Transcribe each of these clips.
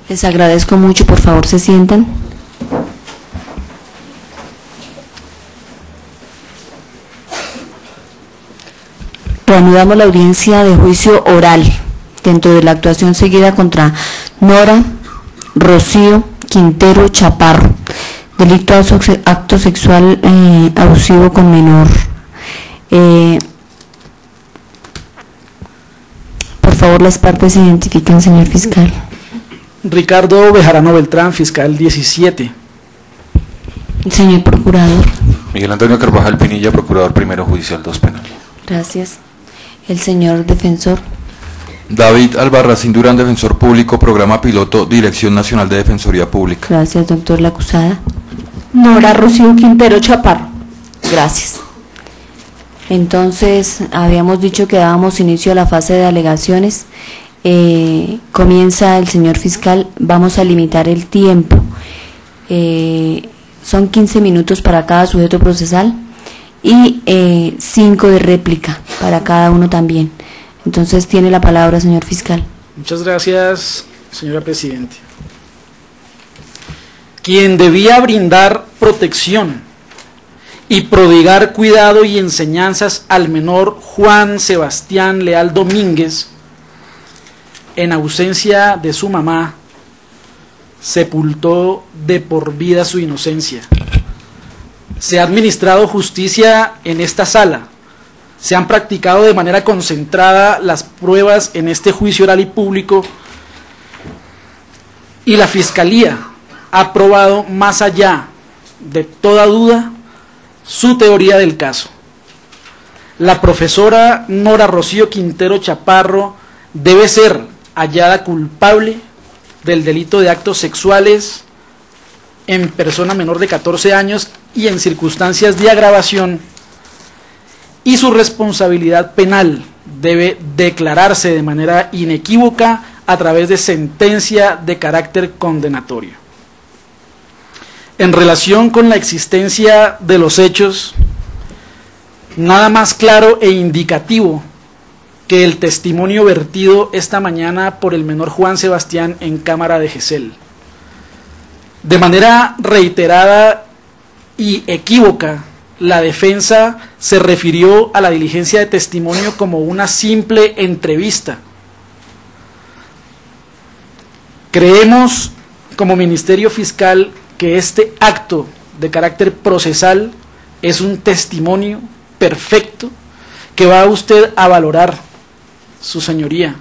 Les agradezco mucho, por favor se sientan. Reanudamos la audiencia de juicio oral dentro de la actuación seguida contra Nora Rocío Quintero Chaparro, delito acto sexual abusivo con menor. Por favor, las partes se identifican, señor fiscal. Ricardo Bejarano Beltrán, fiscal 17. Señor procurador. Miguel Antonio Carvajal Pinilla, procurador primero judicial 2 penal. Gracias. El señor defensor. David Albarracín Durán, defensor público, programa piloto, Dirección Nacional de Defensoría Pública. Gracias, doctor. La acusada. Nora Rocío Quintero Chaparro. Gracias. Entonces, habíamos dicho que dábamos inicio a la fase de alegaciones. Comienza el señor fiscal. Vamos a limitar el tiempo. Son 15 minutos para cada sujeto procesal y 5 de réplica para cada uno también. Entonces tiene la palabra, señor fiscal. Muchas gracias, señora presidenta. Quien debía brindar protección y prodigar cuidado y enseñanzas al menor Juan Sebastián Leal Domínguez, en ausencia de su mamá, sepultó de por vida su inocencia. Se ha administrado justicia en esta sala. Se han practicado de manera concentrada las pruebas en este juicio oral y público y la Fiscalía ha probado más allá de toda duda su teoría del caso. La profesora Nora Rocío Quintero Chaparro debe ser hallada culpable del delito de actos sexuales en persona menor de 14 años y en circunstancias de agravación, y su responsabilidad penal debe declararse de manera inequívoca a través de sentencia de carácter condenatorio. En relación con la existencia de los hechos, nada más claro e indicativo que el testimonio vertido esta mañana por el menor Juan Sebastián en cámara de Gesell. De manera reiterada y equívoca, la defensa se refirió a la diligencia de testimonio como una simple entrevista. Creemos, como Ministerio Fiscal, que este acto de carácter procesal es un testimonio perfecto que va usted a valorar, su señoría.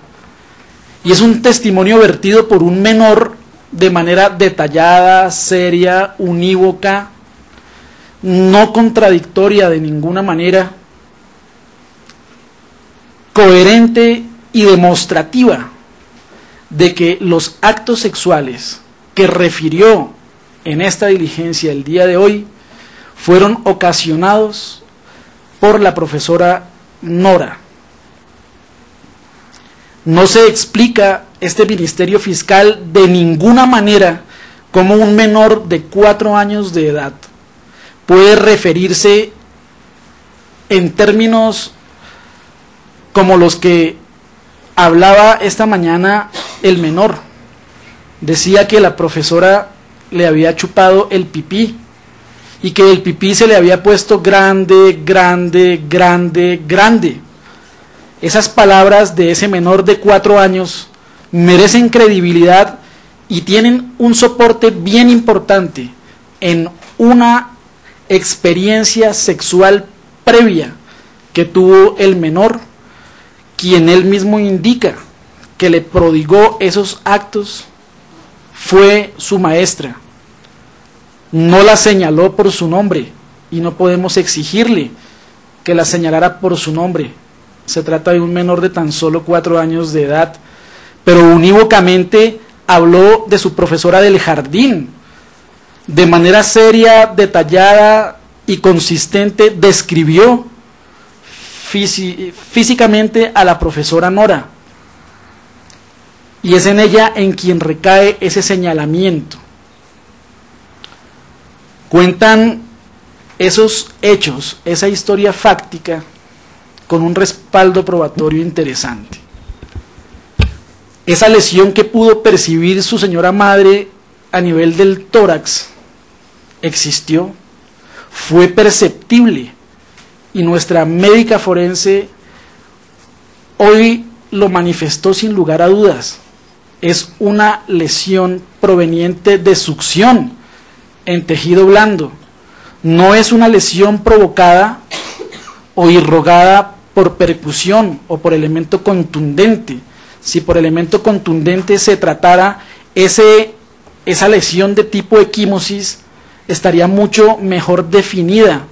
Y es un testimonio vertido por un menor de manera detallada, seria, unívoca, no contradictoria de ninguna manera, coherente y demostrativa de que los actos sexuales que refirió en esta diligencia el día de hoy fueron ocasionados por la profesora Nora. No se explica este Ministerio Fiscal de ninguna manera cómo un menor de 4 años de edad puede referirse en términos como los que hablaba esta mañana el menor. Decía que la profesora le había chupado el pipí y que el pipí se le había puesto grande, grande, grande, grande. Esas palabras de ese menor de 4 años merecen credibilidad y tienen un soporte bien importante en una experiencia sexual previa que tuvo el menor, quien él mismo indica que le prodigó esos actos fue su maestra. No la señaló por su nombre y no podemos exigirle que la señalara por su nombre. Se trata de un menor de tan solo 4 años de edad, pero unívocamente habló de su profesora del jardín. De manera seria, detallada y consistente describió físicamente a la profesora Nora. Y es en ella en quien recae ese señalamiento. Cuentan esos hechos, esa historia fáctica, con un respaldo probatorio interesante. esa lesión que pudo percibir su señora madre a nivel del tórax existió, fue perceptible, y nuestra médica forense hoy lo manifestó sin lugar a dudas. Es una lesión proveniente de succión en tejido blando. No es una lesión provocada o irrogada por percusión o por elemento contundente. Si por elemento contundente se tratara, esa lesión de tipo equimosis estaría mucho mejor definida,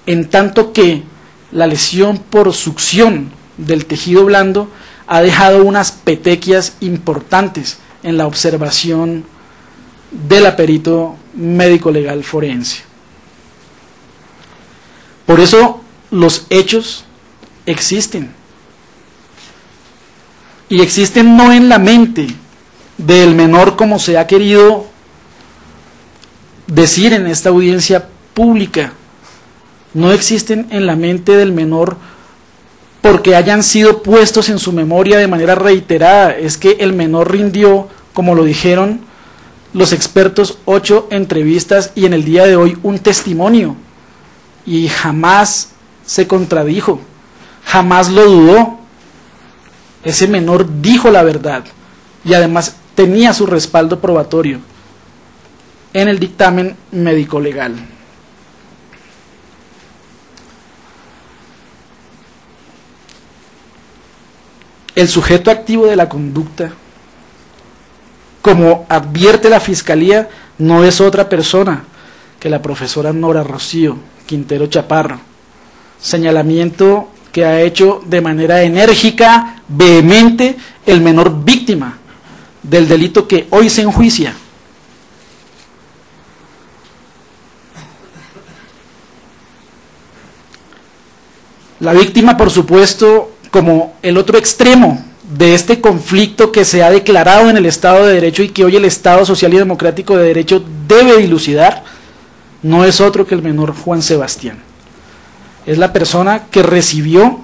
en tanto que la lesión por succión del tejido blando ha dejado unas petequias importantes en la observación de la perito médico legal forense. Por eso los hechos existen, y existen no en la mente del menor, como se ha querido decir en esta audiencia pública. No existen en la mente del menor porque hayan sido puestos en su memoria de manera reiterada. Es que el menor rindió, como lo dijeron los expertos, 8 entrevistas y en el día de hoy un testimonio, y jamás se contradijo, jamás lo dudó. Ese menor dijo la verdad y además tenía su respaldo probatorio en el dictamen médico legal. El sujeto activo de la conducta, como advierte la Fiscalía, no es otra persona que la profesora Nora Rocío Quintero Chaparro, señalamiento que ha hecho de manera enérgica, vehemente, el menor víctima del delito que hoy se enjuicia. La víctima, por supuesto, como el otro extremo de este conflicto que se ha declarado en el Estado de Derecho y que hoy el Estado Social y Democrático de Derecho debe dilucidar, no es otro que el menor Juan Sebastián. Es la persona que recibió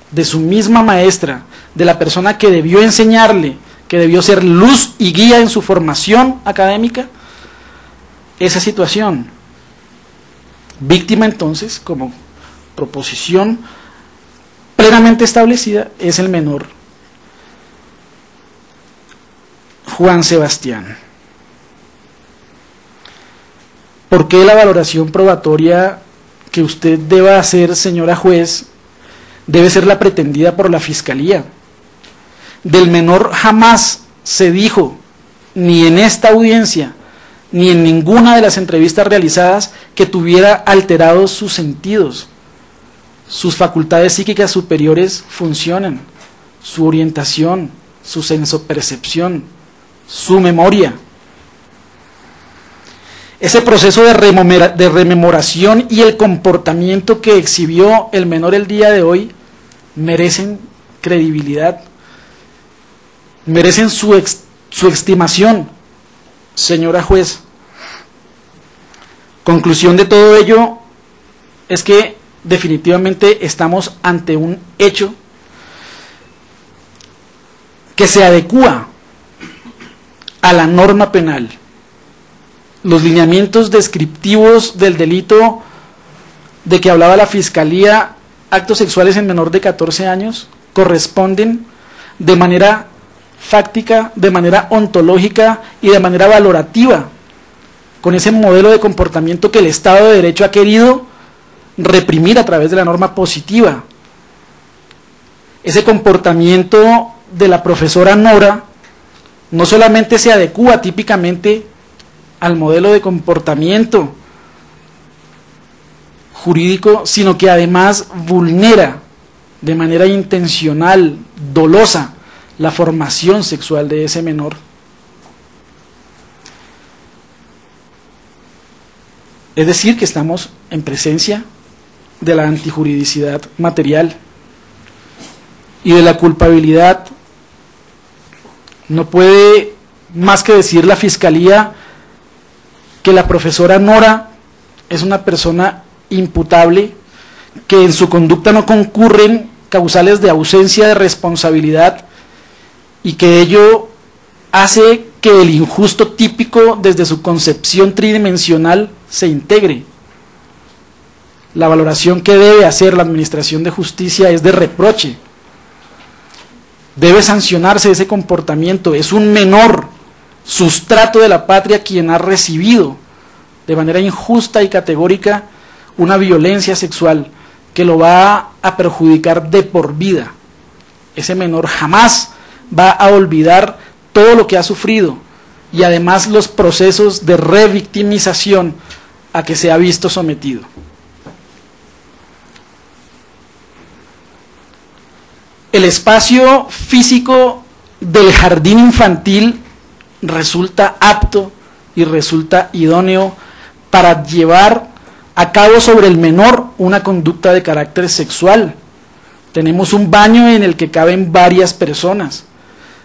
de su misma maestra, de la persona que debió enseñarle, que debió ser luz y guía en su formación académica, esa situación. Víctima, entonces, como proposición plenamente establecida, es el menor Juan Sebastián. ¿Por qué la valoración probatoria que usted deba hacer, señora juez, debe ser la pretendida por la Fiscalía? Del menor jamás se dijo, ni en esta audiencia, ni en ninguna de las entrevistas realizadas, que tuviera alterados sus sentidos. Sus facultades psíquicas superiores funcionan, su orientación, su sensopercepción, su memoria. Ese proceso de rememoración y el comportamiento que exhibió el menor el día de hoy merecen credibilidad, merecen su estimación, señora juez. Conclusión de todo ello es que definitivamente estamos ante un hecho que se adecúa a la norma penal. Los lineamientos descriptivos del delito de que hablaba la Fiscalía, actos sexuales en menor de 14 años, corresponden de manera fáctica, de manera ontológica y de manera valorativa con ese modelo de comportamiento que el Estado de Derecho ha querido reprimir a través de la norma positiva. Ese comportamiento de la profesora Nora no solamente se adecúa típicamente al modelo de comportamiento jurídico, sino que además vulnera de manera intencional, dolosa, la formación sexual de ese menor. Es decir, que estamos en presencia de la antijuridicidad material y de la culpabilidad. No puede más que decir la Fiscalía que la profesora Nora es una persona imputable, que en su conducta no concurren causales de ausencia de responsabilidad y que ello hace que el injusto típico desde su concepción tridimensional se integre. La valoración que debe hacer la Administración de Justicia es de reproche. Debe sancionarse ese comportamiento. Es un menor, sustrato de la patria, quien ha recibido de manera injusta y categórica una violencia sexual que lo va a perjudicar de por vida. Ese menor jamás va a olvidar todo lo que ha sufrido y además los procesos de revictimización a que se ha visto sometido. El espacio físico del jardín infantil resulta apto y resulta idóneo para llevar a cabo sobre el menor una conducta de carácter sexual. Tenemos un baño en el que caben varias personas.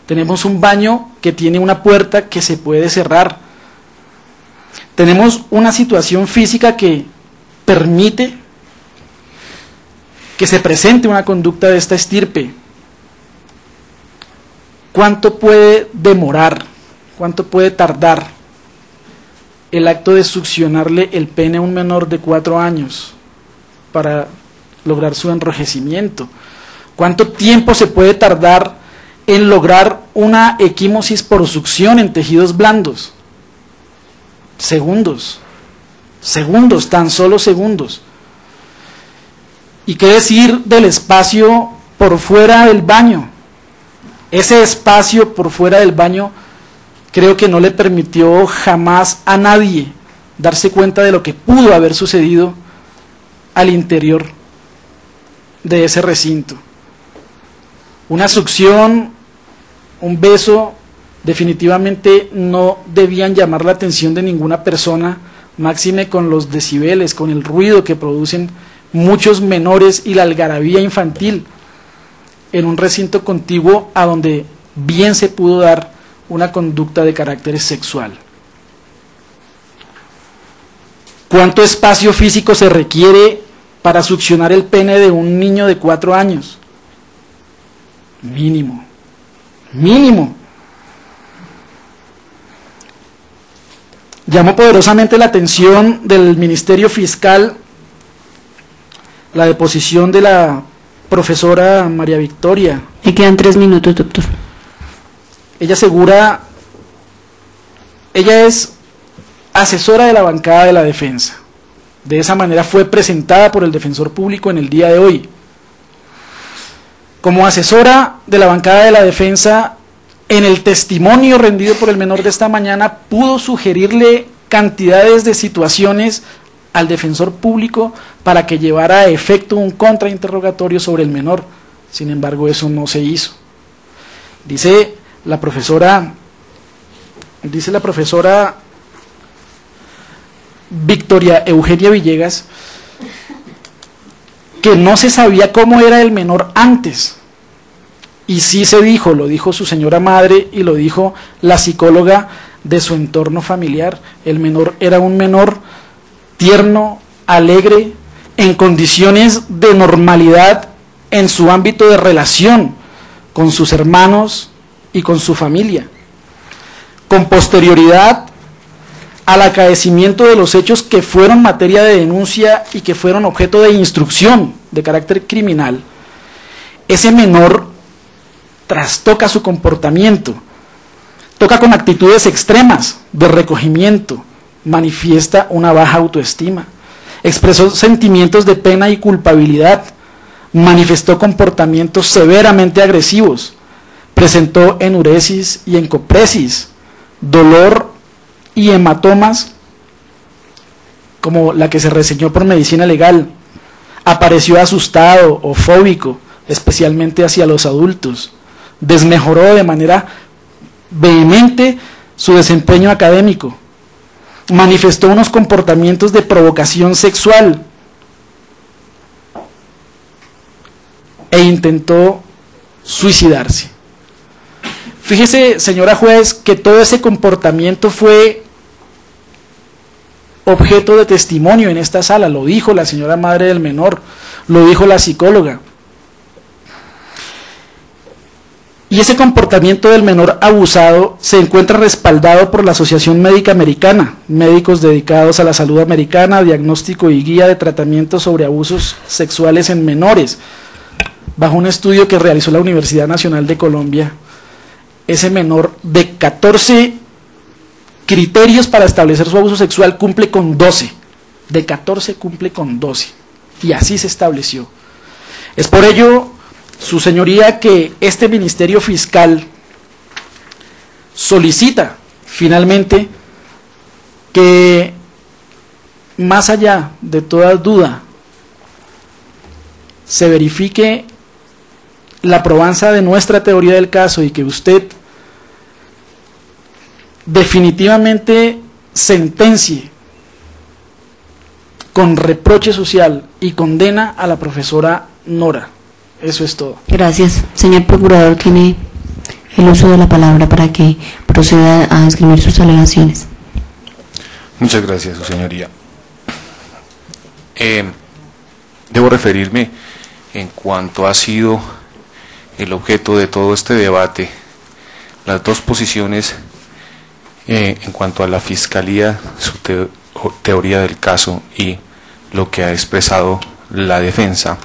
Tenemos un baño que tiene una puerta que se puede cerrar. Tenemos una situación física que permite que se presente una conducta de esta estirpe. ¿Cuánto puede demorar? ¿Cuánto puede tardar el acto de succionarle el pene a un menor de 4 años para lograr su enrojecimiento? ¿Cuánto tiempo se puede tardar en lograr una equimosis por succión en tejidos blandos? Segundos, tan solo segundos. ¿Y qué decir del espacio por fuera del baño? Ese espacio por fuera del baño creo que no le permitió jamás a nadie darse cuenta de lo que pudo haber sucedido al interior de ese recinto. Una succión, un beso, definitivamente no debían llamar la atención de ninguna persona, máxime con los decibeles, con el ruido que producen muchos menores y la algarabía infantil en un recinto contiguo a donde bien se pudo dar una conducta de carácter sexual. ¿Cuánto espacio físico se requiere para succionar el pene de un niño de 4 años? Mínimo. Llamó poderosamente la atención del Ministerio Fiscal la deposición de la profesora María Victoria. Me quedan 3 minutos, doctor. Ella asegura, ella es asesora de la bancada de la defensa. De esa manera fue presentada por el defensor público en el día de hoy. Como asesora de la bancada de la defensa, en el testimonio rendido por el menor de esta mañana, pudo sugerirle cantidades de situaciones al defensor público para que llevara a efecto un contrainterrogatorio sobre el menor. Sin embargo, eso no se hizo. Dice la profesora Victoria Eugenia Villegas que no se sabía cómo era el menor antes. Y sí se dijo, lo dijo su señora madre y lo dijo la psicóloga de su entorno familiar. El menor era un menor tierno, alegre, en condiciones de normalidad en su ámbito de relación con sus hermanos y con su familia. Con posterioridad al acaecimiento de los hechos que fueron materia de denuncia y que fueron objeto de instrucción de carácter criminal, ese menor trastoca su comportamiento, toca con actitudes extremas de recogimiento, manifiesta una baja autoestima, expresó sentimientos de pena y culpabilidad, manifestó comportamientos severamente agresivos, presentó enuresis y encopresis, dolor y hematomas como la que se reseñó por medicina legal, apareció asustado o fóbico, especialmente hacia los adultos, desmejoró de manera vehemente su desempeño académico, manifestó unos comportamientos de provocación sexual e intentó suicidarse. Fíjese, señora juez, que todo ese comportamiento fue objeto de testimonio en esta sala. Lo dijo la señora madre del menor, lo dijo la psicóloga. Y ese comportamiento del menor abusado se encuentra respaldado por la Asociación Médica Americana, médicos dedicados a la salud americana, diagnóstico y guía de tratamiento sobre abusos sexuales en menores. Bajo un estudio que realizó la Universidad Nacional de Colombia, ese menor de 14 criterios para establecer su abuso sexual cumple con 12. De 14 cumple con 12. Y así se estableció. Es por ello, su señoría, que este Ministerio Fiscal solicita finalmente que, más allá de toda duda, se verifique la probanza de nuestra teoría del caso y que usted definitivamente sentencie con reproche social y condena a la profesora Nora. Eso es todo. Gracias. Señor Procurador, tiene el uso de la palabra para que proceda a escribir sus alegaciones. Muchas gracias, su señoría. Debo referirme en cuanto ha sido el objeto de todo este debate, las dos posiciones en cuanto a la Fiscalía, su teoría del caso y lo que ha expresado la defensa.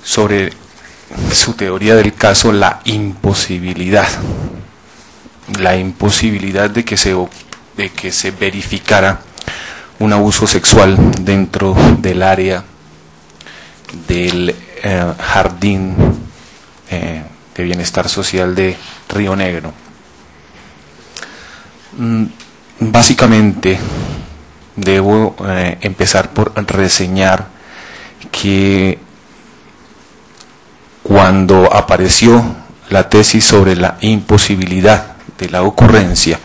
Sobre su teoría del caso, la imposibilidad de que se verificara un abuso sexual dentro del área del jardín de bienestar social de Río Negro. Básicamente debo empezar por reseñar que cuando apareció la tesis sobre la imposibilidad de la ocurrencia,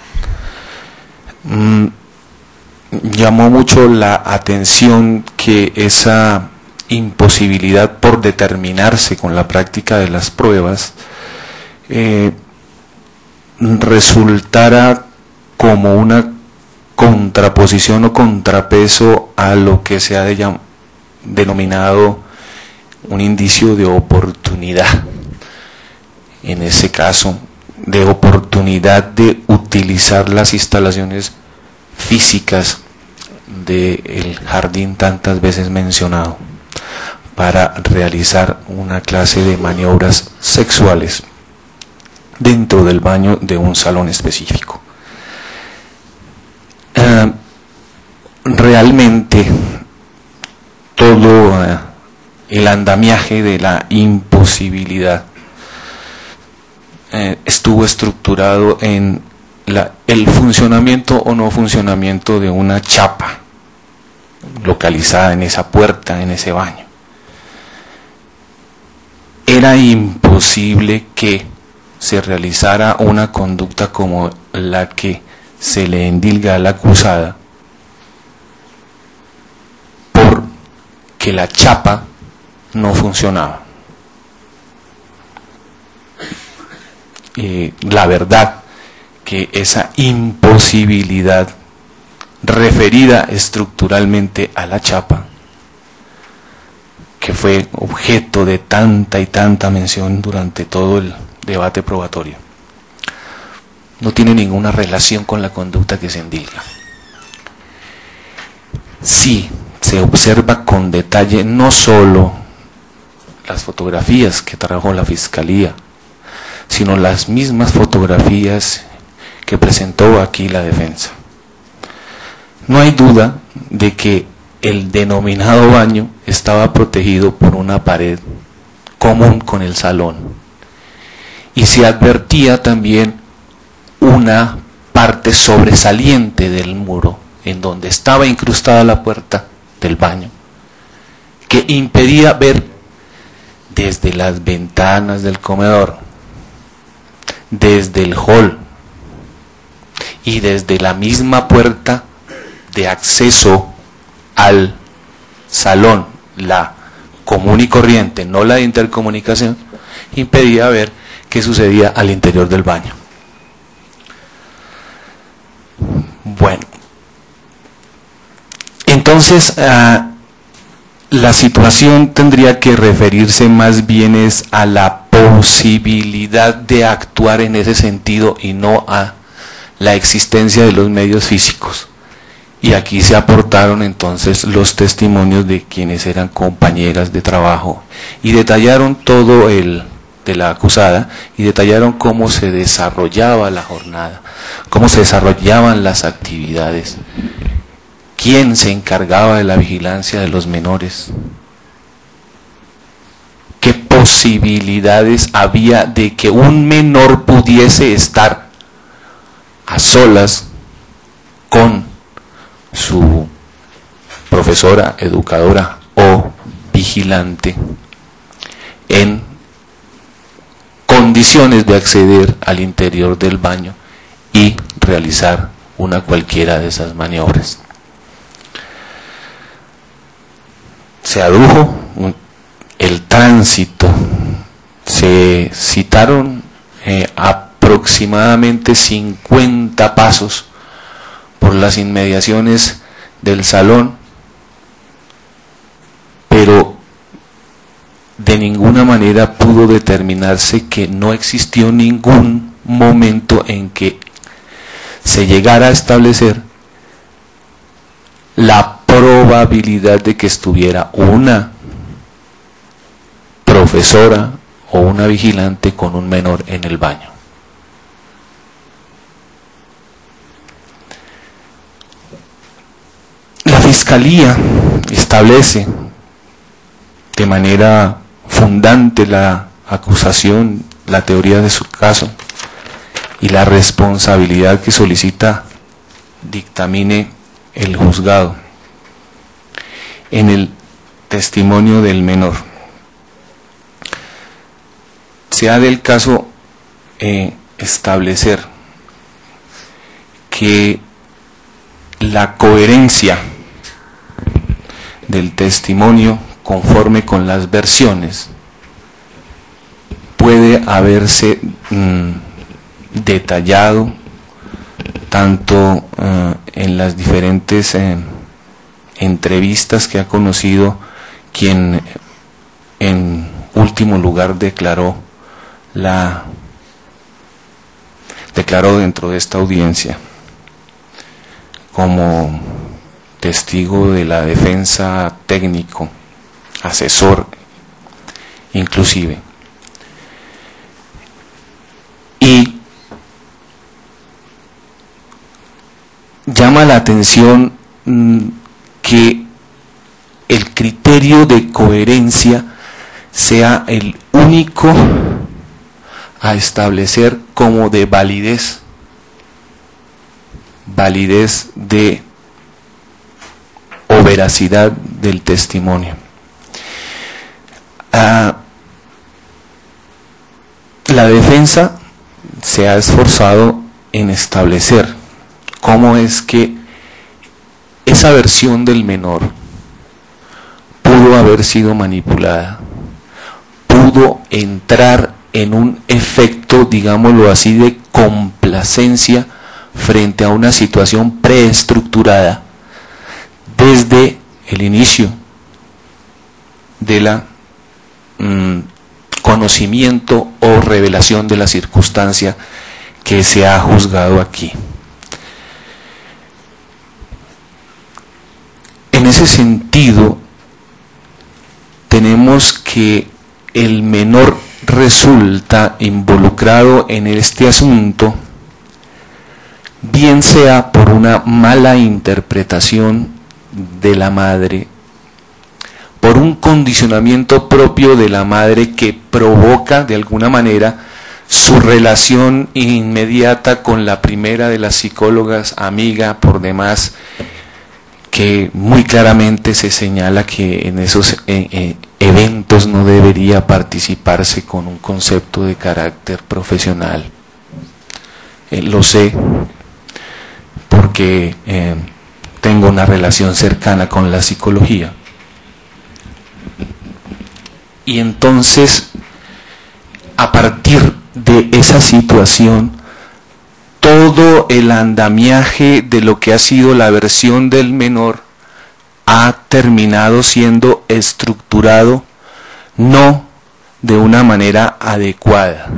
llamó mucho la atención que esa imposibilidad por determinarse con la práctica de las pruebas resultara como una contraposición o contrapeso a lo que se ha denominado un indicio de oportunidad, en ese caso de oportunidad de utilizar las instalaciones físicas del jardín tantas veces mencionado para realizar una clase de maniobras sexuales dentro del baño de un salón específico. Realmente todo el andamiaje de la imposibilidad estuvo estructurado en el funcionamiento o no funcionamiento de una chapa localizada en esa puerta, en ese baño. Era imposible que se realizara una conducta como la que se le endilga a la acusada, porque la chapa no funcionaba. La verdad que esa imposibilidad referida estructuralmente a la chapa, que fue objeto de tanta y tanta mención durante todo el debate probatorio, no tiene ninguna relación con la conducta que se endilga. Sí, se observa con detalle no solo las fotografías que trajo la Fiscalía, sino las mismas fotografías que presentó aquí la defensa. No hay duda de que el denominado baño estaba protegido por una pared común con el salón, y se advertía también una parte sobresaliente del muro en donde estaba incrustada la puerta del baño, que impedía ver desde las ventanas del comedor, desde el hall y desde la misma puerta de acceso al salón, la común y corriente, no la de intercomunicación, impedía ver qué sucedía al interior del baño. Bueno, entonces la situación tendría que referirse más bien es a la posibilidad de actuar en ese sentido y no a la existencia de los medios físicos. Y aquí se aportaron entonces los testimonios de quienes eran compañeras de trabajo y detallaron todo de la acusada y detallaron cómo se desarrollaba la jornada, cómo se desarrollaban las actividades, quién se encargaba de la vigilancia de los menores, qué posibilidades había de que un menor pudiese estar a solas con su profesora, educadora o vigilante en condiciones de acceder al interior del baño y realizar una cualquiera de esas maniobras. Se adujo el tránsito, se citaron aproximadamente 50 pasos por las inmediaciones del salón, pero de ninguna manera pudo determinarse que no existió ningún momento en que se llegara a establecer la probabilidad de que estuviera una profesora o una vigilante con un menor en el baño. La Fiscalía establece de manera fundante la acusación, la teoría de su caso y la responsabilidad que solicita dictamine el juzgado en el testimonio del menor. Se ha del caso establecer que la coherencia del testimonio conforme con las versiones puede haberse detallado tanto en las diferentes entrevistas que ha conocido quien en último lugar declaró dentro de esta audiencia como testigo de la defensa, técnico, asesor inclusive. Y llama la atención que el criterio de coherencia sea el único a establecer como de validez de o veracidad del testimonio. La defensa se ha esforzado en establecer cómo es que esa versión del menor pudo haber sido manipulada, pudo entrar en un efecto, digámoslo así, de complacencia frente a una situación preestructurada desde el inicio de la conocimiento o revelación de la circunstancia que se ha juzgado aquí. En ese sentido, tenemos que el menor resulta involucrado en este asunto, bien sea por una mala interpretación de la madre, por un condicionamiento propio de la madre que provoca de alguna manera su relación inmediata con la primera de las psicólogas, amiga por demás, que muy claramente se señala que en esos eventos no debería participarse con un concepto de carácter profesional. Lo sé porque tengo una relación cercana con la psicología. Y entonces, a partir de esa situación, todo el andamiaje de lo que ha sido la versión del menor ha terminado siendo estructurado no de una manera adecuada.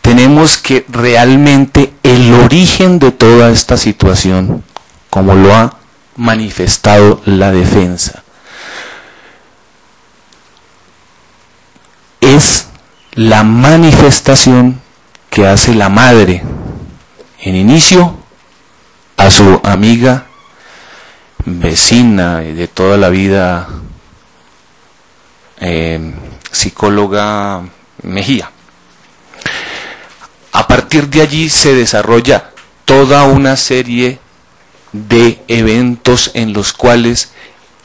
Tenemos que realmente el origen de toda esta situación, como lo ha manifestado la defensa, es la manifestación que hace la madre en inicio a su amiga, vecina de toda la vida, psicóloga Mejía. A partir de allí se desarrolla toda una serie de eventos en los cuales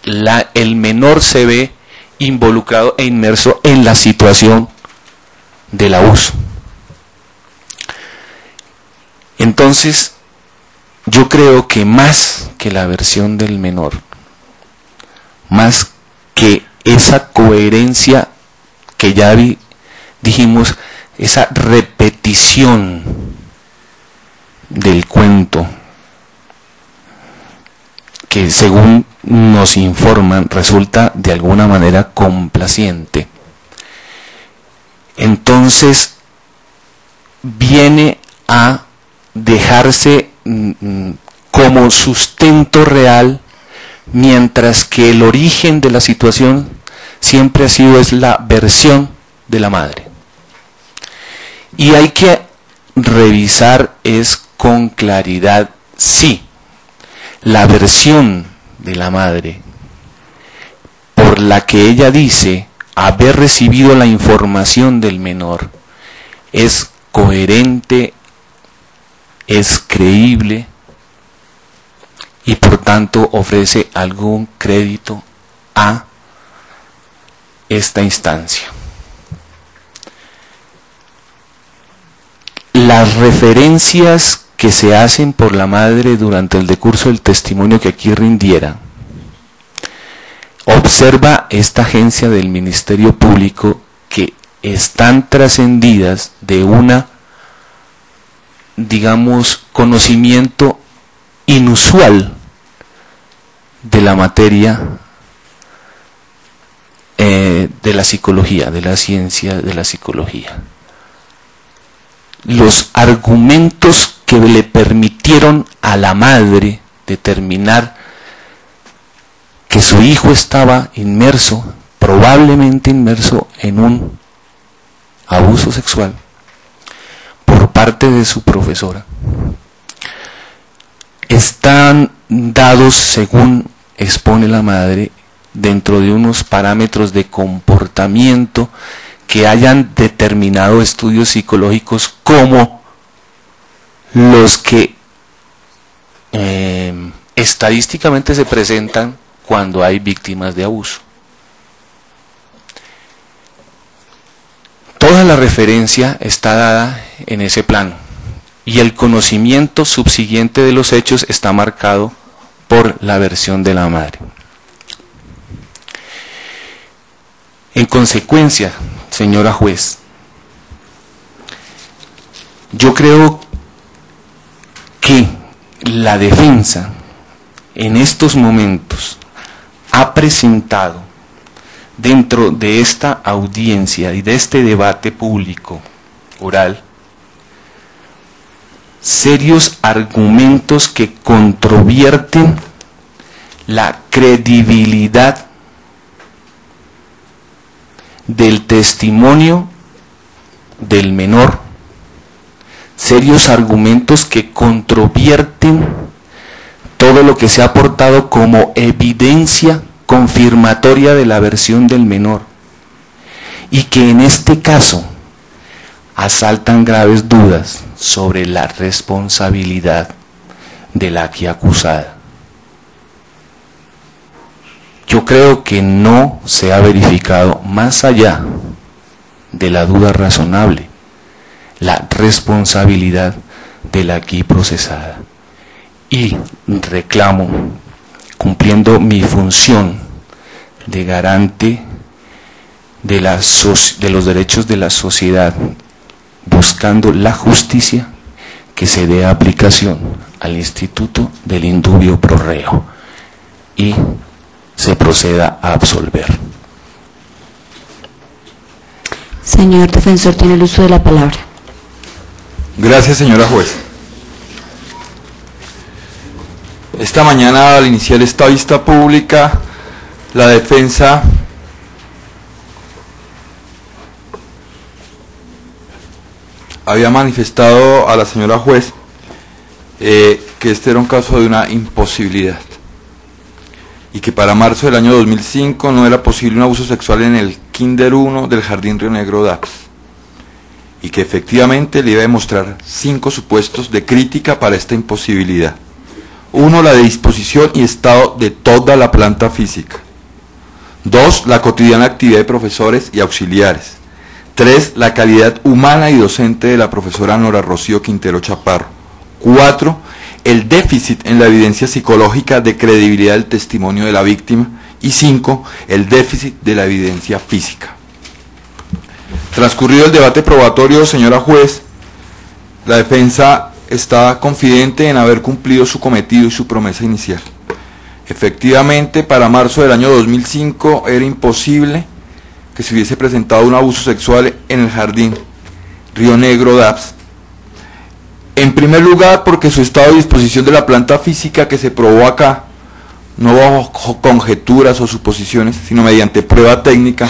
el menor se ve involucrado e inmerso en la situación del abuso. Entonces, yo creo que más que la versión del menor, más que esa coherencia que ya dijimos, esa repetición del cuento, que según nos informan resulta de alguna manera complaciente, entonces viene a dejarse como sustento real, mientras que el origen de la situación siempre ha sido la versión de la madre. Y hay que revisar con claridad si la versión de la madre, por la que ella dice haber recibido la información del menor, es coherente, es creíble y por tanto ofrece algún crédito a esta instancia. Las referencias que se hacen por la madre durante el decurso del testimonio que aquí rindiera, observa esta agencia del Ministerio Público que están trascendidas de una, digamos, conocimiento inusual de la materia de la psicología, de la ciencia de la psicología. Los argumentos que le permitieron a la madre determinar que su hijo estaba inmerso, probablemente inmerso en un abuso sexual por parte de su profesora, están dados, según expone la madre, dentro de unos parámetros de comportamiento que hayan determinado estudios psicológicos como los que estadísticamente se presentan cuando hay víctimas de abuso. Toda la referencia está dada en ese plano y el conocimiento subsiguiente de los hechos está marcado por la versión de la madre. En consecuencia, señora juez, yo creo que la defensa en estos momentos ha presentado dentro de esta audiencia y de este debate público oral serios argumentos que controvierten la credibilidad del testimonio del menor, serios argumentos que controvierten todo lo que se ha aportado como evidencia confirmatoria de la versión del menor, y que en este caso asaltan graves dudas sobre la responsabilidad de la aquí acusada. Yo creo que no se ha verificado, más allá de la duda razonable, la responsabilidad de la aquí procesada. Y reclamo, cumpliendo mi función de garante de los derechos de la sociedad, buscando la justicia, que se dé aplicación al instituto del indubio pro reo y se proceda a absolver. Señor defensor, tiene el uso de la palabra. Gracias, señora juez. Esta mañana, al iniciar esta vista pública, la defensa había manifestado a la señora juez que este era un caso de una imposibilidad y que para marzo del año 2005 no era posible un abuso sexual en el Kinder 1 del Jardín Río Negro DAPS y que efectivamente le iba a demostrar 5 supuestos de crítica para esta imposibilidad. 1. La disposición y estado de toda la planta física. 2. La cotidiana actividad de profesores y auxiliares. 3. La calidad humana y docente de la profesora Nora Rocío Quintero Chaparro. 4. El déficit en la evidencia psicológica de credibilidad del testimonio de la víctima. Y 5. El déficit de la evidencia física. Transcurrido el debate probatorio, señora juez, la defensa está confidente en haber cumplido su cometido y su promesa inicial. Efectivamente, para marzo del año 2005 era imposible que se hubiese presentado un abuso sexual en el Jardín Río Negro DAPS. En primer lugar, porque su estado de disposición de la planta física que se probó acá, no bajo conjeturas o suposiciones, sino mediante prueba técnica,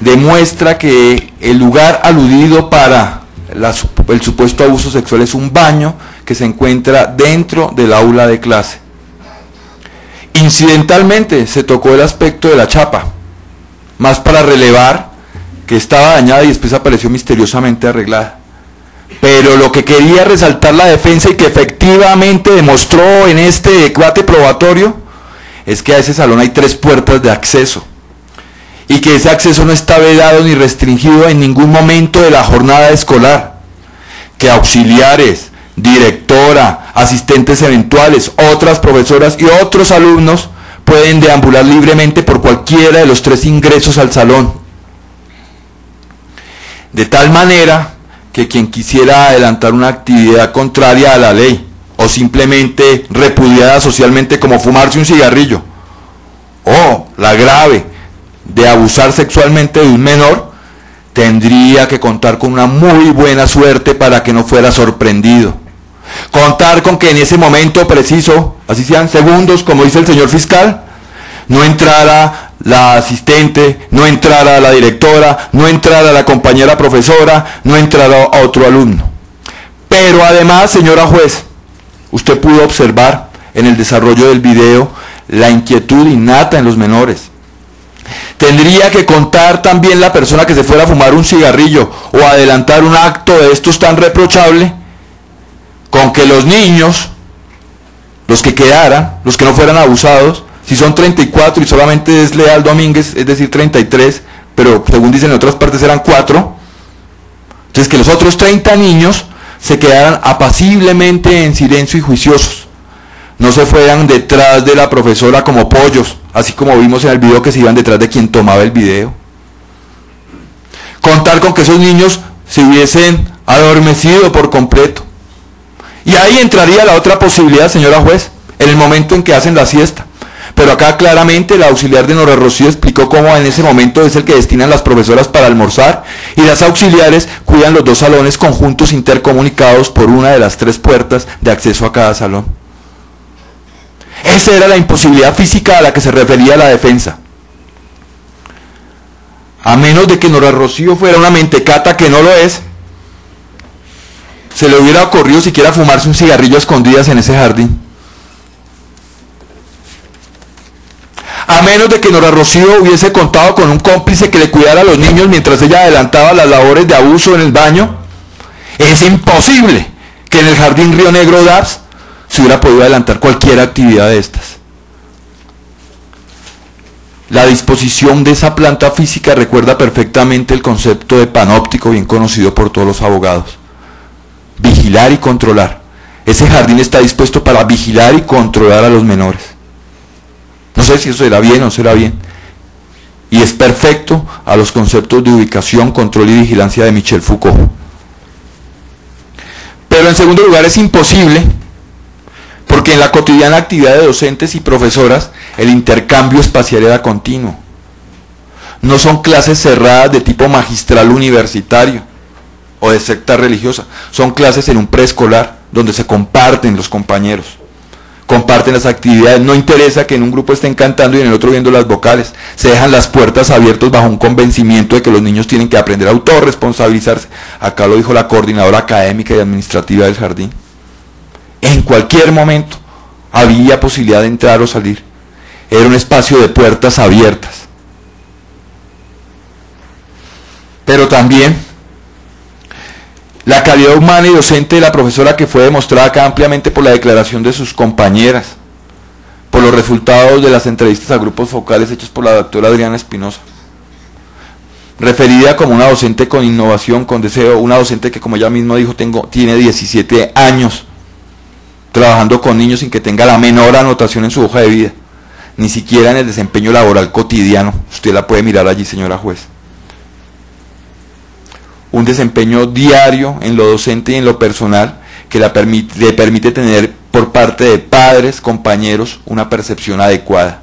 demuestra que el lugar aludido para el supuesto abuso sexual es un baño que se encuentra dentro del aula de clase. Incidentalmente se tocó el aspecto de la chapa, más para relevar que estaba dañada y después apareció misteriosamente arreglada. Pero lo que quería resaltar la defensa y que efectivamente demostró en este debate probatorio es que a ese salón hay 3 puertas de acceso y que ese acceso no está vedado ni restringido en ningún momento de la jornada escolar, que auxiliares, directora, asistentes eventuales, otras profesoras y otros alumnos pueden deambular libremente por cualquiera de los 3 ingresos al salón. De tal manera que quien quisiera adelantar una actividad contraria a la ley o simplemente repudiada socialmente como fumarse un cigarrillo o la grave de abusar sexualmente de un menor, tendría que contar con una muy buena suerte para que no fuera sorprendido. Contar con que en ese momento preciso, así sean segundos, como dice el señor fiscal, no entrara la asistente, no entrara la directora, no entrara la compañera profesora, no entrara a otro alumno. Pero además, señora juez, usted pudo observar en el desarrollo del video la inquietud innata en los menores. Tendría que contar también la persona que se fuera a fumar un cigarrillo o adelantar un acto de estos tan reprochable, con que los niños, los que quedaran, los que no fueran abusados, si son 34 y solamente es Leal Domínguez, es decir 33, pero según dicen en otras partes eran 4, entonces que los otros 30 niños se quedaran apaciblemente en silencio y juiciosos, no se fueran detrás de la profesora como pollos, así como vimos en el video que se iban detrás de quien tomaba el video. Contar con que esos niños se hubiesen adormecido por completo. Y ahí entraría la otra posibilidad, señora juez, en el momento en que hacen la siesta. Pero acá claramente el auxiliar de Nora Rocío explicó cómo en ese momento es el que destinan las profesoras para almorzar y las auxiliares cuidan los 2 salones conjuntos intercomunicados por una de las 3 puertas de acceso a cada salón. Esa era la imposibilidad física a la que se refería la defensa. A menos de que Nora Rocío fuera una mentecata, que no lo es, se le hubiera ocurrido siquiera fumarse un cigarrillo a escondidas en ese jardín. A menos de que Nora Rocío hubiese contado con un cómplice que le cuidara a los niños mientras ella adelantaba las labores de abuso en el baño, es imposible que en el Jardín Río Negro DAPS se hubiera podido adelantar cualquier actividad de estas. La disposición de esa planta física recuerda perfectamente el concepto de panóptico bien conocido por todos los abogados. Vigilar y controlar. Ese jardín está dispuesto para vigilar y controlar a los menores. No sé si eso será bien o no será bien. Y es perfecto a los conceptos de ubicación, control y vigilancia de Michel Foucault. Pero en segundo lugar es imposible porque en la cotidiana actividad de docentes y profesoras el intercambio espacial era continuo. No son clases cerradas de tipo magistral universitario o de secta religiosa. Son clases en un preescolar donde se comparten los compañeros, comparten las actividades. No interesa que en un grupo estén cantando y en el otro viendo las vocales. Se dejan las puertas abiertas bajo un convencimiento de que los niños tienen que aprender a autorresponsabilizarse. Acá lo dijo la coordinadora académica y administrativa del jardín. En cualquier momento había posibilidad de entrar o salir. Era un espacio de puertas abiertas. Pero también la calidad humana y docente de la profesora, que fue demostrada acá ampliamente por la declaración de sus compañeras, por los resultados de las entrevistas a grupos focales hechos por la doctora Adriana Espinosa. Referida como una docente con innovación, con deseo, una docente que, como ella misma dijo, tiene 17 años trabajando con niños sin que tenga la menor anotación en su hoja de vida, ni siquiera en el desempeño laboral cotidiano. Usted la puede mirar allí, señora juez. Un desempeño diario en lo docente y en lo personal que le permite tener por parte de padres, compañeros, una percepción adecuada.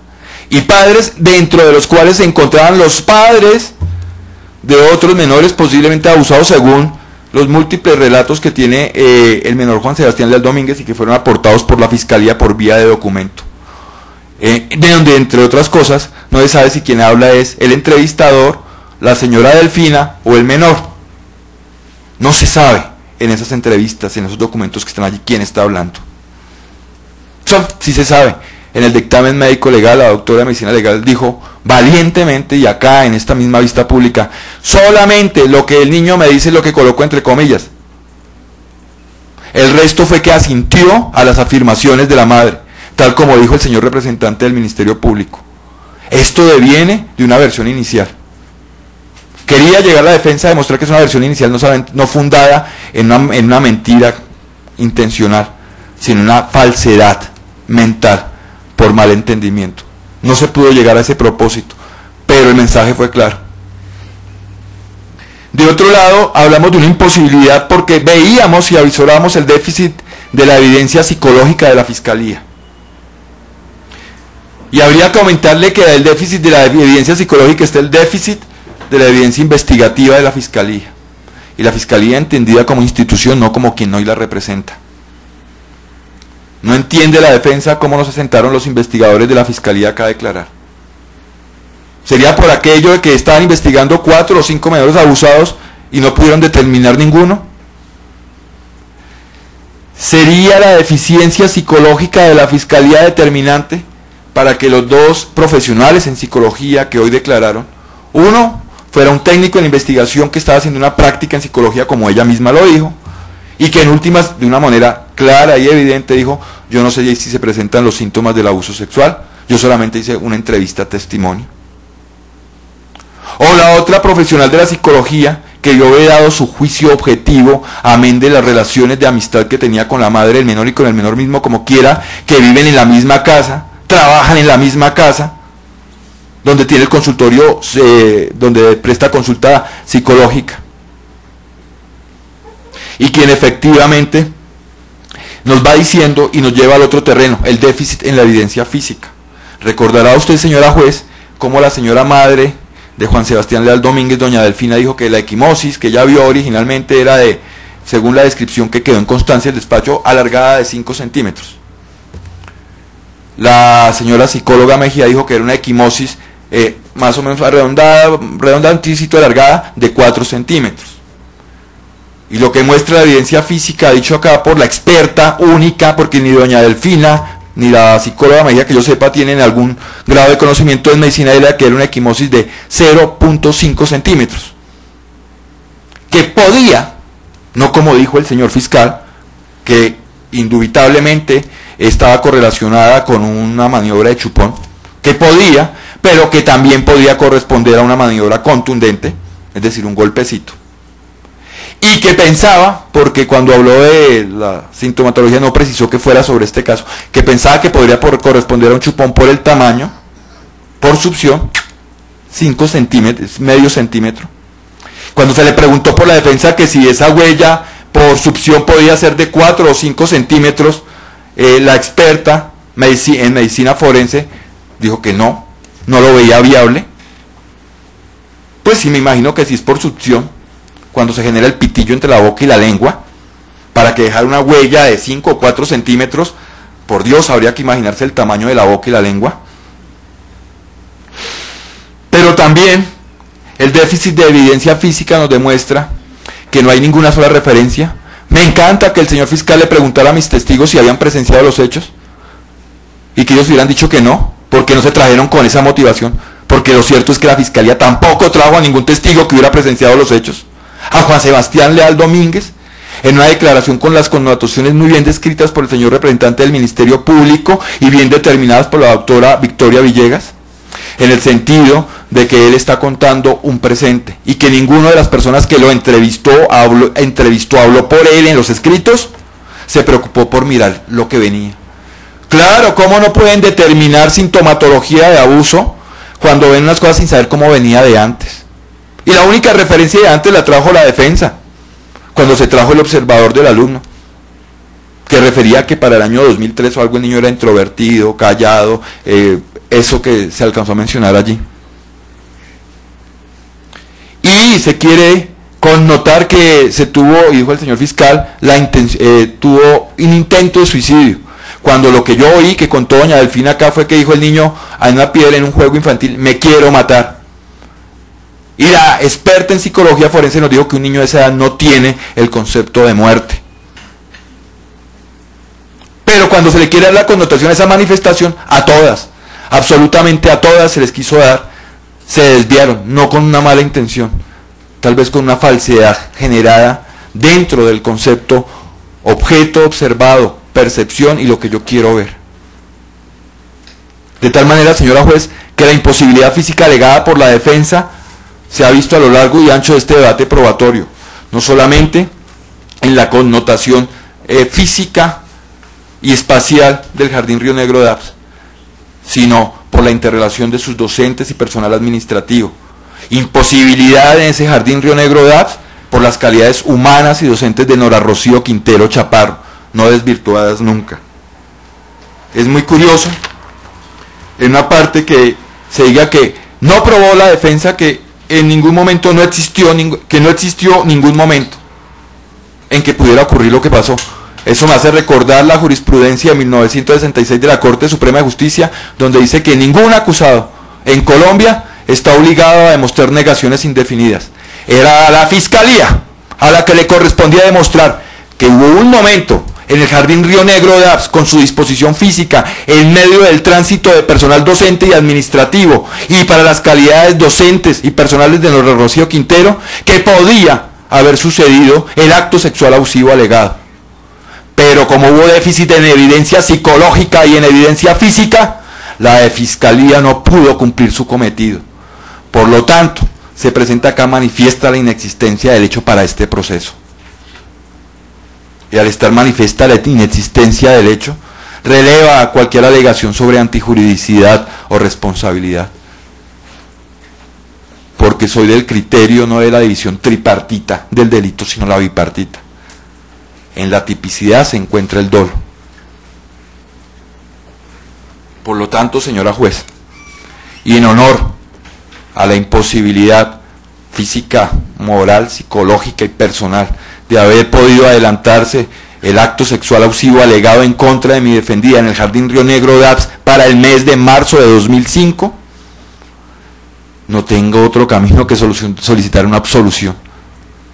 Y padres dentro de los cuales se encontraban los padres de otros menores posiblemente abusados, según los múltiples relatos que tiene el menor Juan Sebastián Leal Domínguez y que fueron aportados por la Fiscalía por vía de documento. De donde, entre otras cosas, no se sabe si quien habla es el entrevistador, la señora Delfina o el menor. No se sabe en esas entrevistas, en esos documentos que están allí, quién está hablando. Sí se sabe. En el dictamen médico legal, la doctora de medicina legal dijo valientemente, y acá en esta misma vista pública, solamente lo que el niño me dice es lo que colocó entre comillas. El resto fue que asintió a las afirmaciones de la madre, tal como dijo el señor representante del Ministerio Público. Esto deviene de una versión inicial. Quería llegar a la defensa a demostrar que es una versión inicial no fundada en una mentira intencional, sino en una falsedad mental por malentendimiento. No se pudo llegar a ese propósito, pero el mensaje fue claro. De otro lado, hablamos de una imposibilidad porque veíamos y avisorábamos el déficit de la evidencia psicológica de la Fiscalía. Y habría que comentarle que del déficit de la evidencia psicológica está el déficit de la evidencia investigativa de la Fiscalía. Y la Fiscalía entendida como institución, no como quien hoy la representa. No entiende la defensa cómo no se sentaron los investigadores de la Fiscalía acá a declarar. ¿Sería por aquello de que estaban investigando 4 o 5 menores abusados y no pudieron determinar ninguno? ¿Sería la deficiencia psicológica de la Fiscalía determinante para que los dos profesionales en psicología que hoy declararon, uno fuera un técnico en investigación que estaba haciendo una práctica en psicología como ella misma lo dijo, y que en últimas, de una manera clara y evidente, dijo: yo no sé si se presentan los síntomas del abuso sexual, yo solamente hice una entrevista testimonio? O la otra profesional de la psicología que yo he dado su juicio objetivo, amén de las relaciones de amistad que tenía con la madre del menor y con el menor mismo, como quiera, que viven en la misma casa, trabajan en la misma casa, donde tiene el consultorio, donde presta consulta psicológica, y quien efectivamente nos va diciendo y nos lleva al otro terreno, el déficit en la evidencia física. Recordará usted, señora juez, cómo la señora madre de Juan Sebastián Leal Domínguez, doña Delfina, dijo que la equimosis que ella vio originalmente era de, según la descripción que quedó en constancia del despacho, alargada de 5 centímetros. La señora psicóloga Mejía dijo que era una equimosis más o menos redondantísito, alargada de 4 centímetros. Y lo que muestra la evidencia física, dicho acá por la experta única, porque ni doña Delfina ni la psicóloga Mejía, que yo sepa, tienen algún grado de conocimiento en medicina, era que era una equimosis de 0.5 centímetros. Que podía, no como dijo el señor fiscal, que indubitablemente estaba correlacionada con una maniobra de chupón, que podía, pero que también podía corresponder a una maniobra contundente, es decir, un golpecito. Y que pensaba, porque cuando habló de la sintomatología no precisó que fuera sobre este caso, que pensaba que podría corresponder a un chupón por el tamaño, por succión, 5 centímetros, medio centímetro. Cuando se le preguntó por la defensa que si esa huella por succión podía ser de 4 o 5 centímetros, la experta en medicina forense dijo que no lo veía viable. Pues sí, me imagino que si es por succión, cuando se genera el pitillo entre la boca y la lengua, para que dejara una huella de 5 o 4 centímetros, por Dios, habría que imaginarse el tamaño de la boca y la lengua. Pero también el déficit de evidencia física nos demuestra que no hay ninguna sola referencia. Me encanta que el señor fiscal le preguntara a mis testigos si habían presenciado los hechos y que ellos hubieran dicho que no, porque no se trajeron con esa motivación, porque lo cierto es que la fiscalía tampoco trajo a ningún testigo que hubiera presenciado los hechos. A Juan Sebastián Leal Domínguez, en una declaración con las connotaciones muy bien descritas por el señor representante del Ministerio Público y bien determinadas por la doctora Victoria Villegas, en el sentido de que él está contando un presente y que ninguna de las personas que lo entrevistó, habló por él en los escritos, se preocupó por mirar lo que venía. Claro, ¿cómo no pueden determinar sintomatología de abuso cuando ven unas cosas sin saber cómo venía de antes? Y la única referencia de antes la trajo la defensa, cuando se trajo el observador del alumno, que refería que para el año 2003 o algo el niño era introvertido, callado, eso que se alcanzó a mencionar allí. Y se quiere connotar que se tuvo, y dijo el señor fiscal, tuvo un intento de suicidio, cuando lo que yo oí que contó doña Delfina acá fue que dijo el niño a una piedra en un juego infantil: me quiero matar. Y la experta en psicología forense nos dijo que un niño de esa edad no tiene el concepto de muerte. Pero cuando se le quiere dar la connotación a esa manifestación, a todas, absolutamente a todas se les quiso dar, se desviaron, no con una mala intención, tal vez con una falsedad generada dentro del concepto objeto observado, percepción y lo que yo quiero ver. De tal manera, señora juez, que la imposibilidad física alegada por la defensa se ha visto a lo largo y ancho de este debate probatorio, no solamente en la connotación física y espacial del Jardín Río Negro de APS, sino por la interrelación de sus docentes y personal administrativo. Imposibilidad en ese Jardín Río Negro de APS por las calidades humanas y docentes de Nora Rocío Quintero Chaparro, no desvirtuadas nunca. Es muy curioso, en una parte que se diga que no probó la defensa que en ningún momento no existió ningún momento en que pudiera ocurrir lo que pasó. Eso me hace recordar la jurisprudencia de 1966 de la Corte Suprema de Justicia, donde dice que ningún acusado en Colombia está obligado a demostrar negaciones indefinidas. Era a la fiscalía a la que le correspondía demostrar que hubo un momento en el Jardín Río Negro de APS, con su disposición física, en medio del tránsito de personal docente y administrativo, y para las calidades docentes y personales de Nora Rocío Quintero, que podía haber sucedido el acto sexual abusivo alegado. Pero como hubo déficit en evidencia psicológica y en evidencia física, la fiscalía no pudo cumplir su cometido. Por lo tanto, se presenta acá manifiesta la inexistencia del hecho para este proceso. Y al estar manifiesta la inexistencia del hecho, releva cualquier alegación sobre antijuridicidad o responsabilidad. Porque soy del criterio no de la división tripartita del delito, sino la bipartita. En la tipicidad se encuentra el dolo. Por lo tanto, señora juez, y en honor a la imposibilidad física, moral, psicológica y personal de haber podido adelantarse el acto sexual abusivo alegado en contra de mi defendida en el Jardín Río Negro de APS para el mes de marzo de 2005, no tengo otro camino que solicitar una absolución,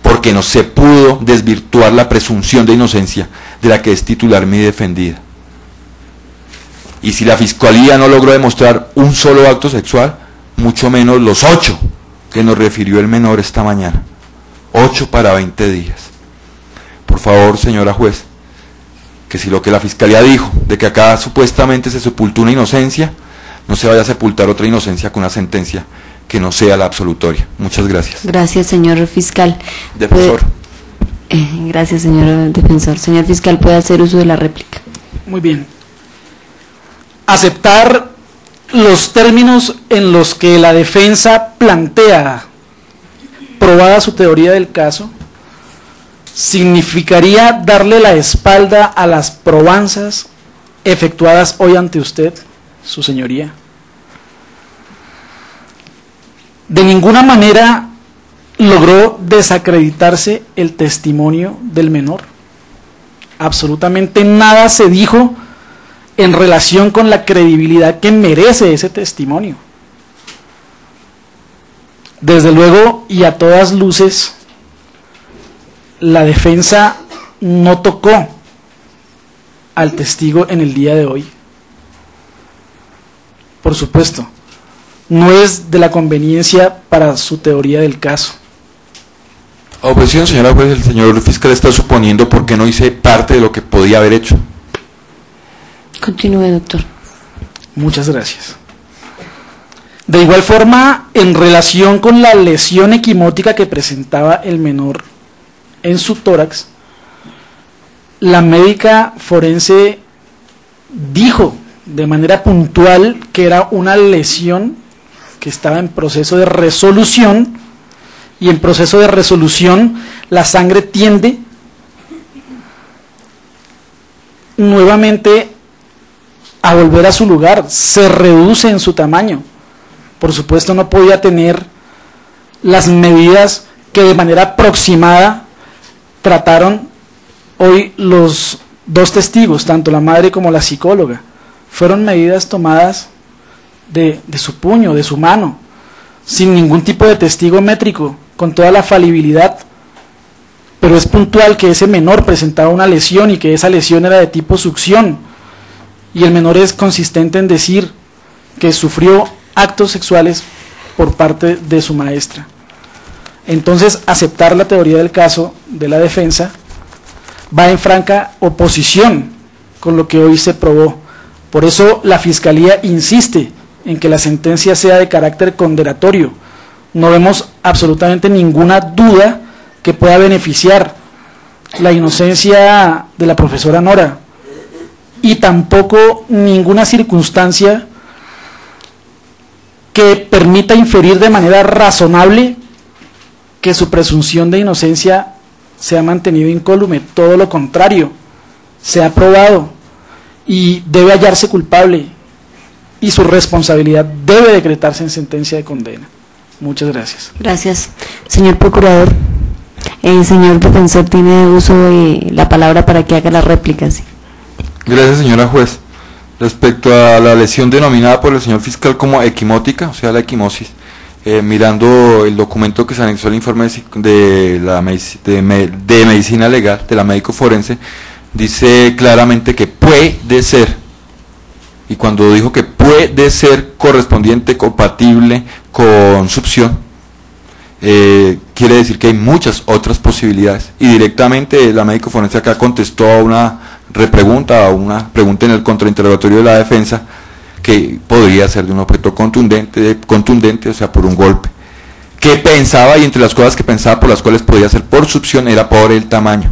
porque no se pudo desvirtuar la presunción de inocencia de la que es titular mi defendida. Y si la fiscalía no logró demostrar un solo acto sexual, mucho menos los 8 que nos refirió el menor esta mañana. 8 para 20 días. Por favor, señora juez, que si lo que la fiscalía dijo, de que acá supuestamente se sepultó una inocencia, no se vaya a sepultar otra inocencia con una sentencia que no sea la absolutoria. Muchas gracias. Gracias, señor fiscal. Defensor. Gracias, señor defensor. Señor fiscal, puede hacer uso de la réplica. Muy bien. Aceptar los términos en los que la defensa plantea, probada su teoría del caso, significaría darle la espalda a las probanzas efectuadas hoy ante usted, su señoría. De ninguna manera logró desacreditarse el testimonio del menor. Absolutamente nada se dijo en relación con la credibilidad que merece ese testimonio. Desde luego, y a todas luces, la defensa no tocó al testigo en el día de hoy. Por supuesto, no es de la conveniencia para su teoría del caso. Objeción, señora juez, el señor fiscal está suponiendo por qué no hice parte de lo que podía haber hecho. Continúe, doctor. Muchas gracias. De igual forma, en relación con la lesión equimótica que presentaba el menor en su tórax, la médica forense dijo de manera puntual que era una lesión que estaba en proceso de resolución, y en proceso de resolución la sangre tiende nuevamente a volver a su lugar, se reduce en su tamaño. Por supuesto no podía tener las medidas que de manera aproximada trataron hoy los dos testigos, tanto la madre como la psicóloga. Fueron medidas tomadas de su puño, de su mano, sin ningún tipo de testigo métrico, con toda la falibilidad, pero es puntual que ese menor presentaba una lesión y que esa lesión era de tipo succión, y el menor es consistente en decir que sufrió actos sexuales por parte de su maestra. Entonces, aceptar la teoría del caso de la defensa va en franca oposición con lo que hoy se probó. Por eso la Fiscalía insiste en que la sentencia sea de carácter condenatorio. No vemos absolutamente ninguna duda que pueda beneficiar la inocencia de la profesora Nora, y tampoco ninguna circunstancia que permita inferir de manera razonable que su presunción de inocencia se ha mantenido incólume. Todo lo contrario, se ha probado y debe hallarse culpable, y su responsabilidad debe decretarse en sentencia de condena. Muchas gracias. Gracias. Señor procurador, el señor defensor tiene uso de la palabra para que haga la réplica. ¿Sí? Gracias, señora juez. Respecto a la lesión denominada por el señor fiscal como equimótica, o sea, la equimosis, mirando el documento que se anexó al informe de medicina legal, de la médico forense, dice claramente que puede ser, y cuando dijo que puede ser correspondiente, compatible con succión, quiere decir que hay muchas otras posibilidades, y directamente la médico forense acá contestó a una repregunta, a una pregunta en el contrainterrogatorio de la defensa, que podría ser de un objeto contundente, o sea, por un golpe. ¿Qué pensaba? Y entre las cosas que pensaba por las cuales podía ser por succión era por el tamaño.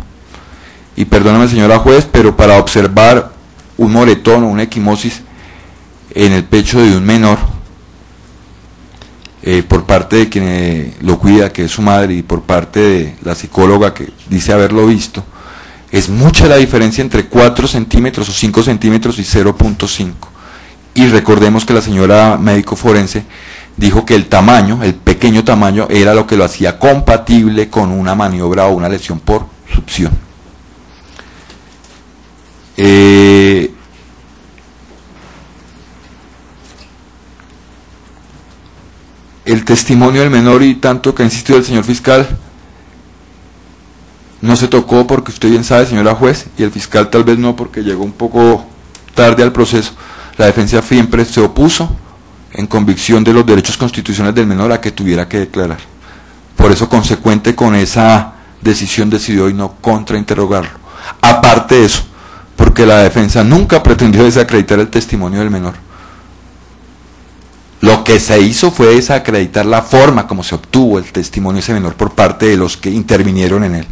Y perdóname, señora juez, pero para observar un moretón o una equimosis en el pecho de un menor, por parte de quien lo cuida, que es su madre, y por parte de la psicóloga que dice haberlo visto, es mucha la diferencia entre 4 centímetros o 5 centímetros y 0.5. Y recordemos que la señora médico forense dijo que el tamaño, el pequeño tamaño, era lo que lo hacía compatible con una maniobra o una lesión por succión. El testimonio del menor, y tanto que ha insistido el señor fiscal, no se tocó porque usted bien sabe, señora juez, y el fiscal tal vez no, porque llegó un poco tarde al proceso. La defensa siempre se opuso en convicción de los derechos constitucionales del menor a que tuviera que declarar. Por eso, consecuente con esa decisión, decidió hoy no contrainterrogarlo. Aparte de eso, porque la defensa nunca pretendió desacreditar el testimonio del menor. Lo que se hizo fue desacreditar la forma como se obtuvo el testimonio de ese menor por parte de los que intervinieron en él.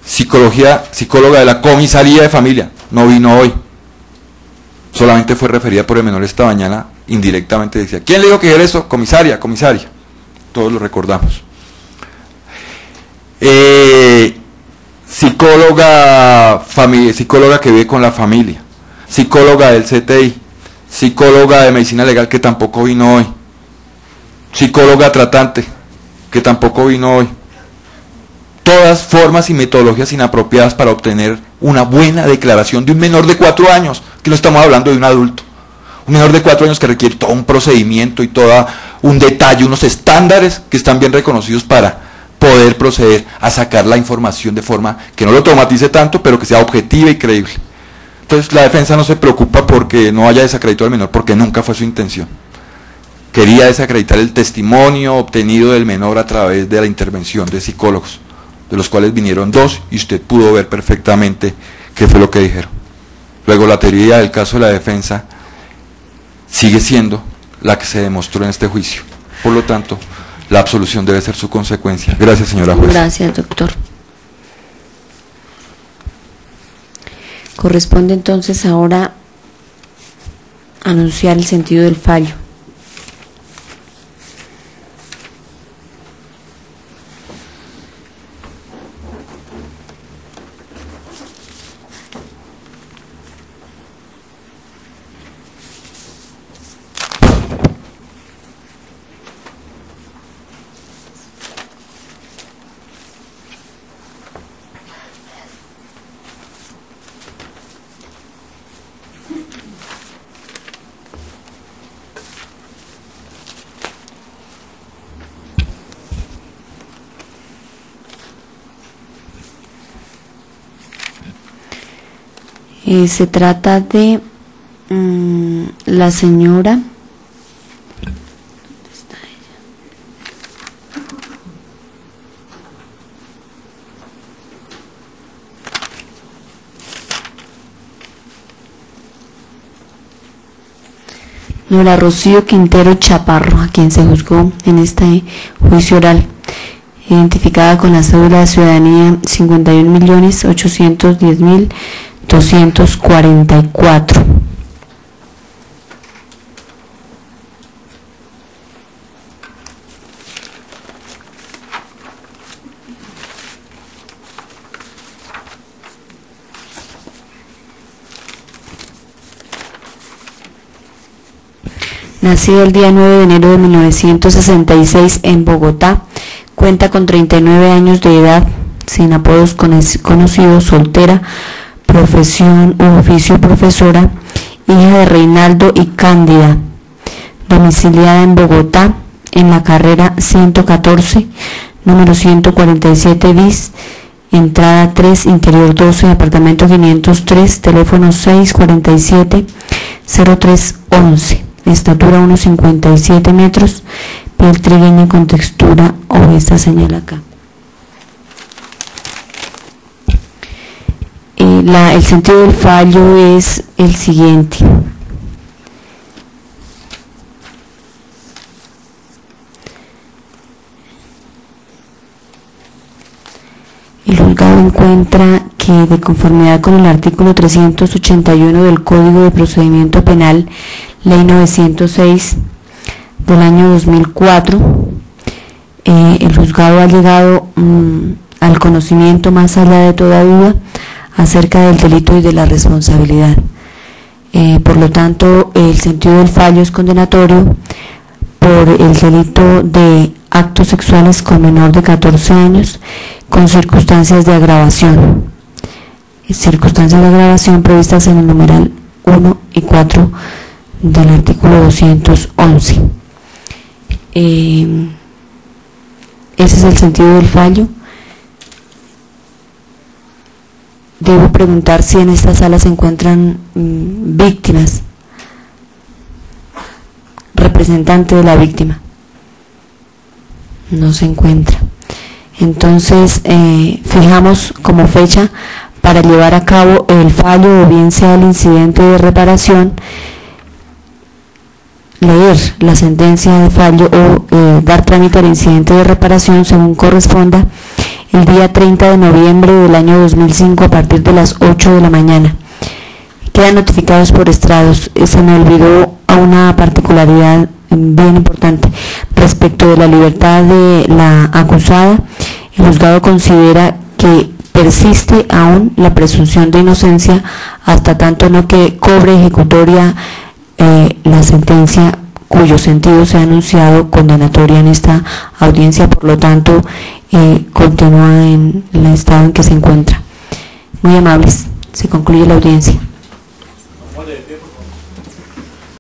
Psicóloga de la comisaría de familia, no vino hoy, solamente fue referida por el menor esta mañana, indirectamente decía, ¿quién le dijo que era eso? Comisaria, todos lo recordamos. Psicóloga que vive con la familia, psicóloga del CTI, psicóloga de medicina legal que tampoco vino hoy, psicóloga tratante que tampoco vino hoy. Todas formas y metodologías inapropiadas para obtener una buena declaración de un menor de 4 años, que no estamos hablando de un adulto. Un menor de 4 años que requiere todo un procedimiento y todo un detalle, unos estándares que están bien reconocidos para poder proceder a sacar la información de forma que no lo traumatice tanto, pero que sea objetiva y creíble. Entonces la defensa no se preocupa porque no haya desacreditado al menor, porque nunca fue su intención. Quería desacreditar el testimonio obtenido del menor a través de la intervención de psicólogos, de los cuales vinieron 2 y usted pudo ver perfectamente qué fue lo que dijeron. Luego la teoría del caso de la defensa sigue siendo la que se demostró en este juicio. Por lo tanto, la absolución debe ser su consecuencia. Gracias, señora juez. Gracias, doctor. Corresponde entonces ahora anunciar el sentido del fallo. Se trata de la señora, ¿dónde está ella? Nora Rocío Quintero Chaparro, a quien se juzgó en este juicio oral, identificada con la cédula de ciudadanía 51.810.244. Nacida el día 9 de enero de 1966 en Bogotá, cuenta con 39 años de edad, sin apodos conocidos, soltera, profesión u oficio profesora, hija de Reinaldo y Cándida, domiciliada en Bogotá, en la carrera 114, número 147 bis, entrada 3, interior 12, apartamento 503, teléfono 647-0311, estatura 1,57 metros, piel trigueña con textura o esta señal acá. El sentido del fallo es el siguiente. El juzgado encuentra que, de conformidad con el artículo 381 del Código de Procedimiento Penal, Ley 906 del año 2004, el juzgado ha llegado al conocimiento, más allá de toda duda, acerca del delito y de la responsabilidad. Por lo tanto, el sentido del fallo es condenatorio por el delito de actos sexuales con menor de 14 años con circunstancias de agravación. Circunstancias de agravación previstas en el numeral 1 y 4 del artículo 211. Ese es el sentido del fallo. Debo preguntar si en esta sala se encuentran víctimas, representante de la víctima. No se encuentra. Entonces, fijamos como fecha para llevar a cabo el fallo, o bien sea el incidente de reparación, leer la sentencia de fallo o dar trámite al incidente de reparación según corresponda el día 30 de noviembre del año 2005 a partir de las 8 de la mañana. Quedan notificados por estrados. Se me olvidó a una particularidad bien importante respecto de la libertad de la acusada. El juzgado considera que persiste aún la presunción de inocencia hasta tanto no que cobre ejecutoria la sentencia cuyo sentido se ha anunciado condenatoria en esta audiencia, por lo tanto continúa en el estado en que se encuentra. Muy amables, se concluye la audiencia.